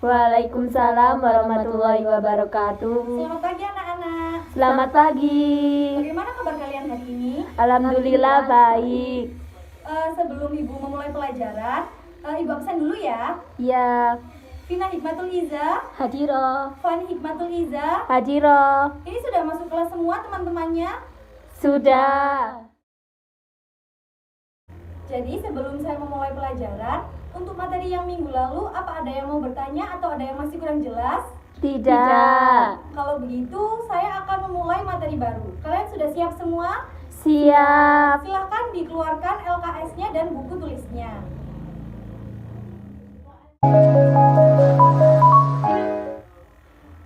Waalaikumsalam warahmatullahi wabarakatuh. Selamat pagi anak-anak. Selamat pagi. Bagaimana kabar kalian hari ini? Alhamdulillah baik. Sebelum Ibu memulai pelajaran, Ibu absen dulu ya. Ya, Vina Hikmatul Iza, hadiro. Fani Hikmatul Iza. Hadiro. Ini sudah masuk kelas semua teman-temannya? Sudah. Jadi sebelum saya memulai pelajaran, untuk materi yang minggu lalu, apa ada yang mau bertanya atau ada yang masih kurang jelas? Tidak. Kalau begitu, saya akan memulai materi baru. Kalian sudah siap semua? Siap. Silahkan dikeluarkan LKS-nya dan buku tulisnya.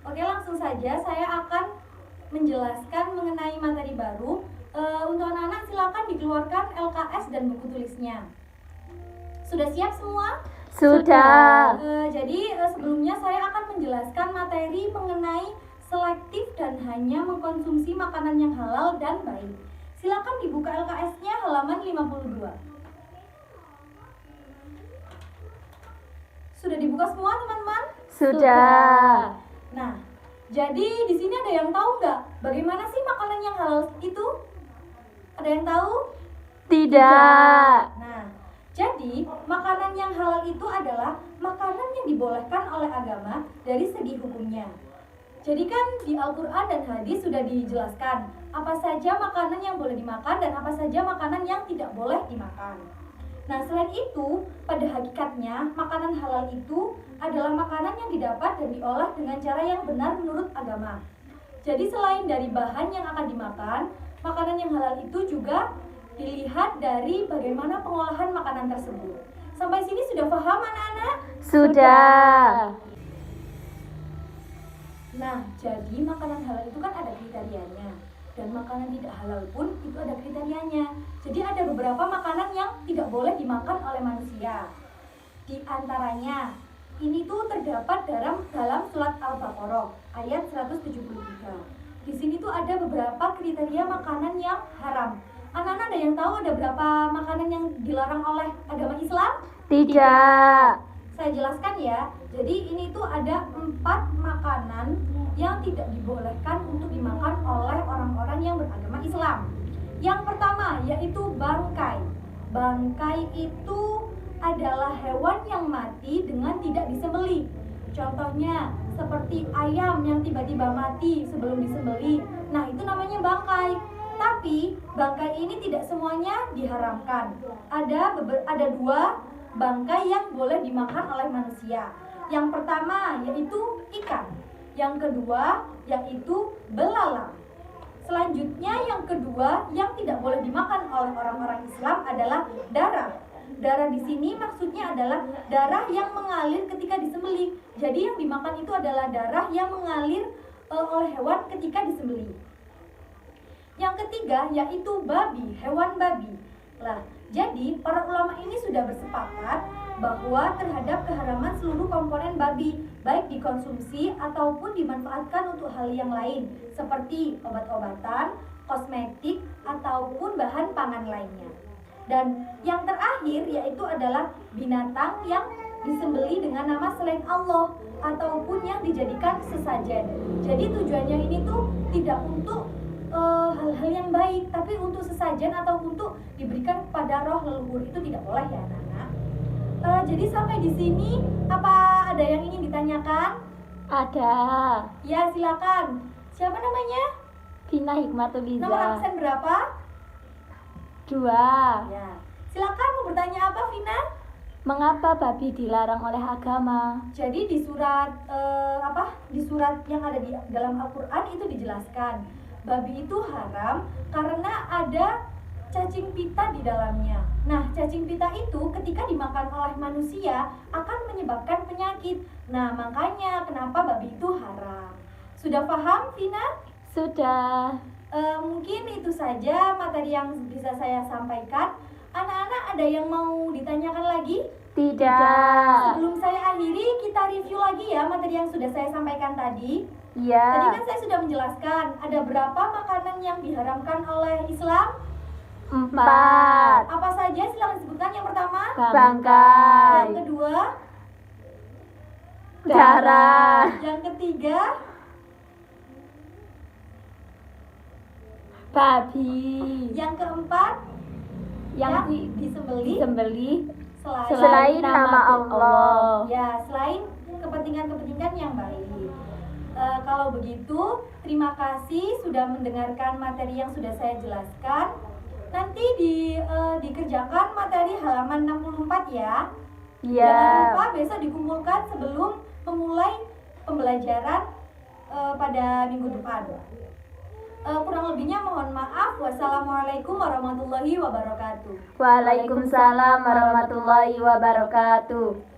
Oke, langsung saja saya akan menjelaskan mengenai materi baru. Untuk anak-anak silakan dikeluarkan LKS dan buku tulisnya. Sudah siap semua? Sudah. Jadi sebelumnya saya akan menjelaskan materi mengenai selektif dan hanya mengkonsumsi makanan yang halal dan baik. Silakan dibuka LKS-nya halaman 52. Sudah dibuka semua teman-teman? Sudah. Nah, jadi di sini ada yang tahu nggak bagaimana sih makanan yang halal itu? Ada yang tahu? Tidak. Nah, jadi makanan yang halal itu adalah makanan yang dibolehkan oleh agama dari segi hukumnya. Jadi kan di Al-Quran dan hadis sudah dijelaskan apa saja makanan yang boleh dimakan dan apa saja makanan yang tidak boleh dimakan. Nah, selain itu, pada hakikatnya makanan halal itu adalah makanan yang didapat dan diolah dengan cara yang benar menurut agama. Jadi selain dari bahan yang akan dimakan, makanan yang halal itu juga dilihat dari bagaimana pengolahan makanan tersebut. Sampai sini sudah paham anak-anak? Sudah. Nah, jadi makanan halal itu kan ada kriterianya. Dan makanan tidak halal pun itu ada kriterianya. Jadi ada beberapa makanan yang tidak boleh dimakan oleh manusia. Di antaranya, ini tuh terdapat dalam surat Al-Baqarah ayat 173. Di sini tuh ada beberapa kriteria makanan yang haram. Anak-anak ada yang tahu ada berapa makanan yang dilarang oleh agama Islam? Tidak. Saya jelaskan ya. Jadi ini tuh ada 4 makanan yang tidak dibolehkan untuk dimakan oleh orang-orang yang beragama Islam. Yang pertama yaitu bangkai. Bangkai itu adalah hewan yang mati dengan tidak disembelih. Contohnya seperti ayam yang tiba-tiba mati sebelum disembelih. Nah, itu namanya bangkai. Tapi bangkai ini tidak semuanya diharamkan. Ada 2 bangkai yang boleh dimakan oleh manusia. Yang pertama yaitu ikan. Yang kedua yaitu belalang. Selanjutnya yang kedua yang tidak boleh dimakan oleh orang-orang Islam adalah darah. Darah di sini maksudnya adalah darah yang mengalir ketika disembelih. Jadi yang dimakan itu adalah darah yang mengalir oleh hewan ketika disembelih. Yang ketiga yaitu babi, hewan babi. Nah, jadi para ulama ini sudah bersepakat bahwa terhadap keharaman seluruh komponen babi, baik dikonsumsi ataupun dimanfaatkan untuk hal yang lain, seperti obat-obatan, kosmetik, ataupun bahan pangan lainnya. Dan yang terakhir yaitu adalah binatang yang disembelih dengan nama selain Allah ataupun yang dijadikan sesajen. Jadi tujuannya ini tuh tidak untuk hal-hal yang baik, tapi untuk sesajen atau untuk diberikan kepada roh leluhur, itu tidak boleh ya anak-anak. Jadi sampai di sini apa ada yang ingin ditanyakan? Ada. Ya, silakan. Siapa namanya? Vina Hikmatul Iza. Nomor absen berapa? 2. Ya. Silakan mau bertanya apa, Vina? Mengapa babi dilarang oleh agama? Jadi di surat di surat yang ada di dalam Al-Qur'an itu dijelaskan babi itu haram karena ada cacing pita di dalamnya. Nah, cacing pita itu ketika dimakan oleh manusia akan menyebabkan penyakit. Nah, makanya kenapa babi itu haram. Sudah paham, Vina? Sudah. Mungkin itu saja materi yang bisa saya sampaikan. Anak-anak ada yang mau ditanyakan lagi? Tidak. Sebelum saya akhiri, kita review lagi ya materi yang sudah saya sampaikan tadi. Tadi Ya. kan saya sudah menjelaskan ada berapa makanan yang diharamkan oleh Islam. 4. Apa saja? Silakan disebutkan. Yang pertama, Bangkai. yang kedua, Darah. Yang ketiga, Babi. yang keempat, Yang disembelih selain nama Allah. Ya, selain kepentingan-kepentingan yang baik. Kalau begitu, terima kasih sudah mendengarkan materi yang sudah saya jelaskan. Nanti dikerjakan materi halaman 64 ya. Iya. Jangan lupa besok dikumpulkan sebelum memulai pembelajaran pada minggu depan. Kurang lebihnya mohon maaf. Wassalamualaikum warahmatullahi wabarakatuh. Waalaikumsalam warahmatullahi wabarakatuh.